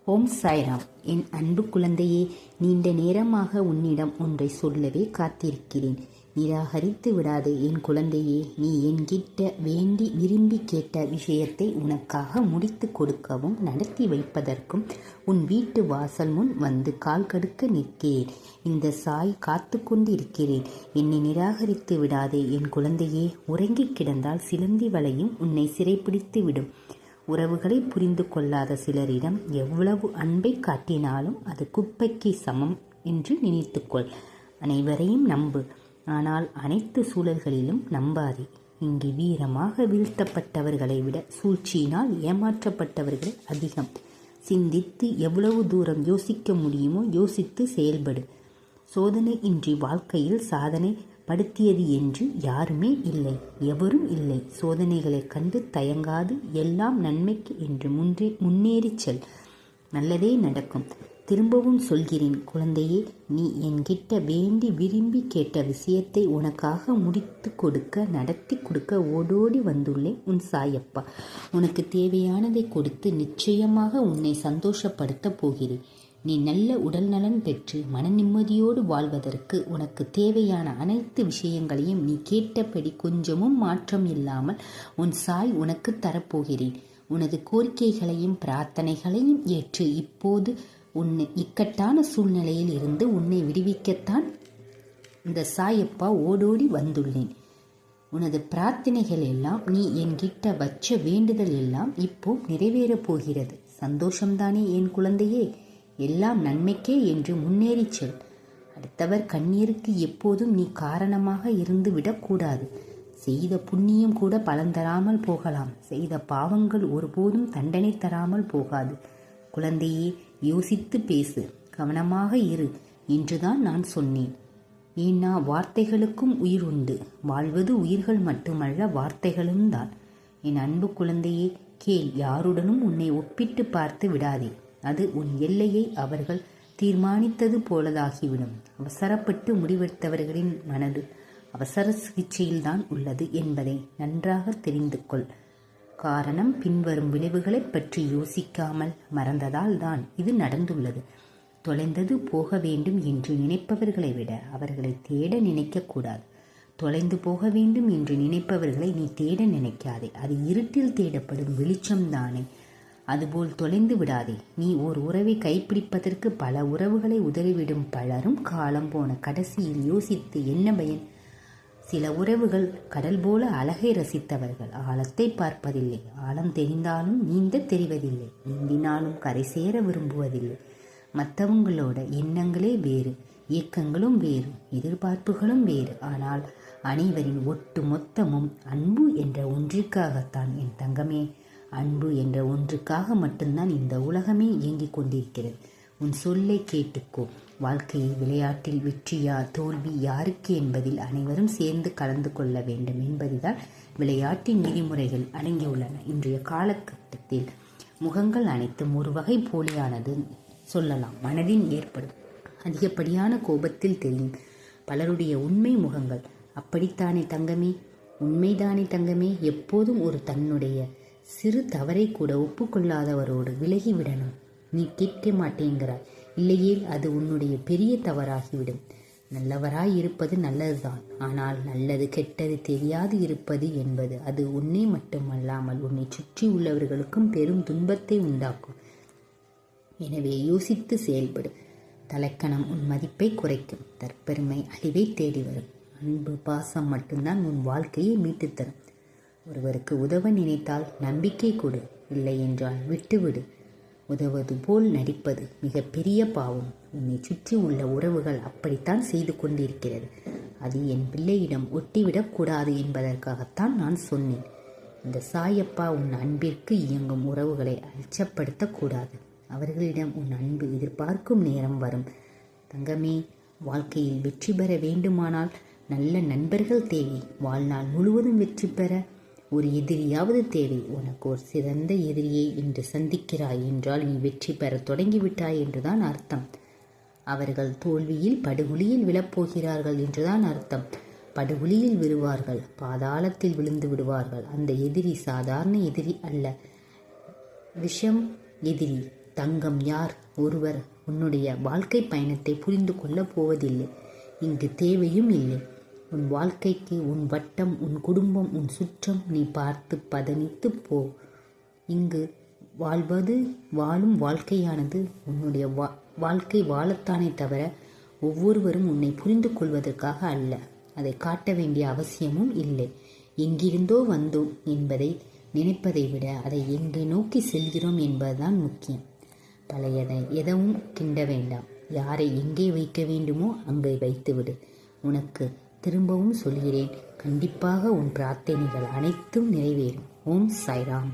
ஓம் சாய்ராம். என் அன்பு குழந்தையே, நீண்ட நேரமாக உன்னிடம் ஒன்றை சொல்லவே காத்திருக்கிறேன். நிராகரித்து விடாது என் குழந்தையே. நீ என்கிட்ட வேண்டி விரும்பி கேட்ட விஷயத்தை உனக்காக முடித்து கொடுக்கவும் நடத்தி வைப்பதற்கும் உன் வீட்டு வாசல் முன் வந்து கால் கடுக்க நிற்கிறேன். இந்த சாய் காத்து கொண்டு இருக்கிறேன். என்னை நிராகரித்து விடாதே என் குழந்தையே. உறங்கி கிடந்தால் சிலந்தி வலையும் உன்னை சிறைப்பிடித்து விடும். உறவுகளை புரிந்து கொள்ளாத சிலரிடம் எவ்வளவு அன்பை காட்டினாலும் அது குப்பைக்கு சமம் என்று நினைத்துக்கொள். அனைவரையும் நம்பு, ஆனால் அனைத்து சூழல்களிலும் நம்பாதே. இங்கு வீரமாக வீழ்த்தப்பட்டவர்களை விட சூழ்ச்சியினால் ஏமாற்றப்பட்டவர்கள் அதிகம். சிந்தித்து எவ்வளவு தூரம் யோசிக்க முடியுமோ யோசித்து செயல்படு. சோதனை இன்றி வாழ்க்கையில் சாதனை படுத்தியது என்று யாருமே இல்லை, எவரும் இல்லை. சோதனைகளை கண்டு தயங்காது, எல்லாம் நன்மைக்கு என்று முன்னேறிச் செல். நல்லதே நடக்கும். திரும்பவும் சொல்கிறேன் குழந்தையே, நீ என்கிட்ட வேண்டி விரும்பி கேட்ட விஷயத்தை உனக்காக முடித்து கொடுக்க நடத்தி கொடுக்க ஓடோடி வந்துள்ளேன் உன் சாயப்பா. உனக்கு தேவையானதை கொடுத்து நிச்சயமாக உன்னை சந்தோஷப்படுத்த போகிறேன். நீ நல்ல உடல் நலன் பெற்று மன நிம்மதியோடு வாழ்வதற்கு உனக்கு தேவையான அனைத்து விஷயங்களையும் நீ கேட்டபடி கொஞ்சமும் மாற்றம் இல்லாமல் உன் சாய் உனக்கு தரப்போகிறேன். உனது கோரிக்கைகளையும் பிரார்த்தனைகளையும் ஏற்று இப்போது உன்னை இக்கட்டான சூழ்நிலையில் இருந்து உன்னை விடுவிக்கத்தான் இந்த சாயப்பா ஓடோடி வந்துள்ளேன். உனது பிரார்த்தனைகள் எல்லாம், நீ என்கிட்ட வச்ச வேண்டுதல் எல்லாம் இப்போ நிறைவேறப் போகிறது. சந்தோஷம்தானே என் குழந்தையே? எல்லாம் நன்மைக்கே என்று முன்னேறிச் செல். அடுத்தவர் கண்ணீருக்கு எப்போதும் நீ காரணமாக இருந்து விடக்கூடாது. செய்த புண்ணியம் கூட பலன் தராமல் போகலாம். செய்த பாவங்கள் ஒருபோதும் தண்டனை தராமல் போகாது. குழந்தையே, யோசித்து பேசு, கவனமாக இரு என்றுதான் நான் சொன்னேன். ஏன்னா வார்த்தைகளுக்கும் உயிர் உண்டு. வாழ்வது உயிர்கள் மட்டுமல்ல, வார்த்தைகளும் தான். என் அன்பு குழந்தையே, கேள். யாருடனும் உன்னை ஒப்பிட்டு பார்த்து விடாதே. அது உன் எல்லையை அவர்கள் தீர்மானித்தது போலதாகிவிடும். அவசரப்பட்டு முடிவெடுத்தவர்களின் மனது அவசர சிகிச்சையில்தான் உள்ளது என்பதை நன்றாக தெரிந்து கொள். காரணம், பின்வரும் விளைவுகளை பற்றி யோசிக்காமல் மறந்ததால் தான் இது நடந்துள்ளது. தொலைந்தது போக வேண்டும் என்று நினைப்பவர்களை விட அவர்களை தேட நினைக்கக்கூடாது. தொலைந்து போக வேண்டும் என்று நினைப்பவர்களை நீ தேட நினைக்காதே. அது இருட்டில் தேடப்படும் வெளிச்சம்தானே. அதுபோல் தொலைந்து விடாதே. நீ ஓர் உறவை கைப்பிடிப்பதற்கு பல உறவுகளை உதறிவிடும் பலரும் காலம் போன கடைசியில் யோசித்து என்ன பயன்? சில உறவுகள் கடல் போல அழகை ரசித்தவர்கள் ஆழத்தை பார்ப்பதில்லை. ஆழம் தெரிந்தாலும் நீந்த தெரிவதில்லை. நீந்தினாலும் கரை சேர விரும்புவதில்லை. மற்றவங்களோட எண்ணங்களே வேறு, இயக்கங்களும் வேறு, எதிர்பார்ப்புகளும் வேறு. ஆனால் அனைவரின் ஒட்டு மொத்தமும் அன்பு என்ற ஒன்றிற்காகத்தான் என் தங்கமே. அன்பு என்ற ஒன்றுக்காக மட்டும்தான் இந்த உலகமே இயங்கிக் கொண்டிருக்கிறது. உன் சொல்லை கேட்டுக்கோ. வாழ்க்கையில் விளையாட்டில் வெற்றியா தோல்வி யாருக்கு என்பதில் அனைவரும் சேர்ந்து கலந்து கொள்ள வேண்டும் என்பதுதான் விளையாட்டின் விதிமுறைகள் அடங்கியுள்ளன. இன்றைய காலகட்டத்தில் முகங்கள் அனைத்தும் ஒரு வகை போலியானது சொல்லலாம். மனதின் ஏற்படும் அதிகப்படியான கோபத்தில் தெரியும் பலருடைய உண்மை முகங்கள். அப்படித்தானே தங்கமே? உண்மைதானே தங்கமே? எப்போதும் ஒரு தன்னுடைய சிறு தவறை கூட ஒப்புக்கொள்ளாதவரோடு விலகிவிடணும். நீ கேட்க மாட்டேங்கிறாய். இல்லையேல் அது உன்னுடைய பெரிய தவறாகிவிடும். நல்லவராய் இருப்பது நல்லதுதான். ஆனால் நல்லது கெட்டது தெரியாது இருப்பது என்பது அது உன்னை மட்டுமல்லாமல் உன்னை சுற்றி உள்ளவர்களுக்கும் பெரும் துன்பத்தை உண்டாக்கும். எனவே யோசித்து செயல்படு. தலைக்கணம் உன் மதிப்பை குறைக்கும். தற்பெருமை அழிவை தேடி வரும். அன்பு பாசம் மட்டும்தான் உன் வாழ்க்கையை மீட்டுத் தரும். ஒருவருக்கு உதவ நினைத்தால் நம்பிக்கை கொடு, இல்லை என்றால் விட்டுவிடு. உதவது போல் நடிப்பது மிக பெரிய பாவம். உன்னை சுற்றி உள்ள உறவுகள் அப்படித்தான் செய்து கொண்டிருக்கிறது. அது என் பிள்ளையிடம் ஒட்டிவிடக்கூடாது என்பதற்காகத்தான் நான் சொன்னேன். இந்த சாயப்பா உன் அன்பிற்கு இயங்கும் உறவுகளை அலட்சப்படுத்தக்கூடாது. அவர்களிடம் உன் அன்பு எதிர்பார்க்கும் நேரம் வரும். தங்கமே, வாழ்க்கையில் வெற்றி பெற வேண்டுமானால் நல்ல நண்பர்கள் தேவை. வாழ்நாள் முழுவதும் வெற்றி பெற ஒரு எதிரியாவது தேவை. உனக்கு ஒரு சிறந்த எதிரியை இன்று சந்திக்கிறாய் என்றால் நீ வெற்றி பெற தொடங்கிவிட்டாய் என்றுதான் அர்த்தம். அவர்கள் தோல்வியில் படுகுழியில் விழப்போகிறார்கள் என்றுதான் அர்த்தம். படுகுழியில் விழுவார்கள், பாதாளத்தில் விழுந்து விடுவார்கள். அந்த எதிரி சாதாரண எதிரி அல்ல, விஷம் எதிரி. தங்கம் யார் ஒருவர் உன்னுடைய வாழ்க்கை பயணத்தை புரிந்து கொள்ளப் போவதில்லை. இங்கு தேவையும் இல்லை. உன் வாழ்க்கைக்கு உன் வட்டம், உன் குடும்பம், உன் சுற்றம் நீ பார்த்து பதனித்து போ. இங்கு வாழும் வாழ்க்கையானது உன்னுடைய வாழ்க்கை வாழத்தானே தவிர ஒவ்வொருவரும் உன்னை புரிந்து கொள்வதற்காக அல்ல. அதை காட்ட வேண்டிய அவசியமும் இல்லை. எங்கிருந்தோ வந்தோம் என்பதை நினைப்பதை விட அதை எங்கே நோக்கி செல்கிறோம் என்பதுதான் முக்கியம். பழையதை எதவும் கிண்ட வேண்டாம். யாரை எங்கே வைக்க வேண்டுமோ அங்கே வைத்துவிடு. உனக்கு திரும்பவும் சொல்கிறேன், கண்டிப்பாக உன் பிரார்த்தனைகள் அனைத்தும் நிறைவேறும். ஓம் சாய்ராம்.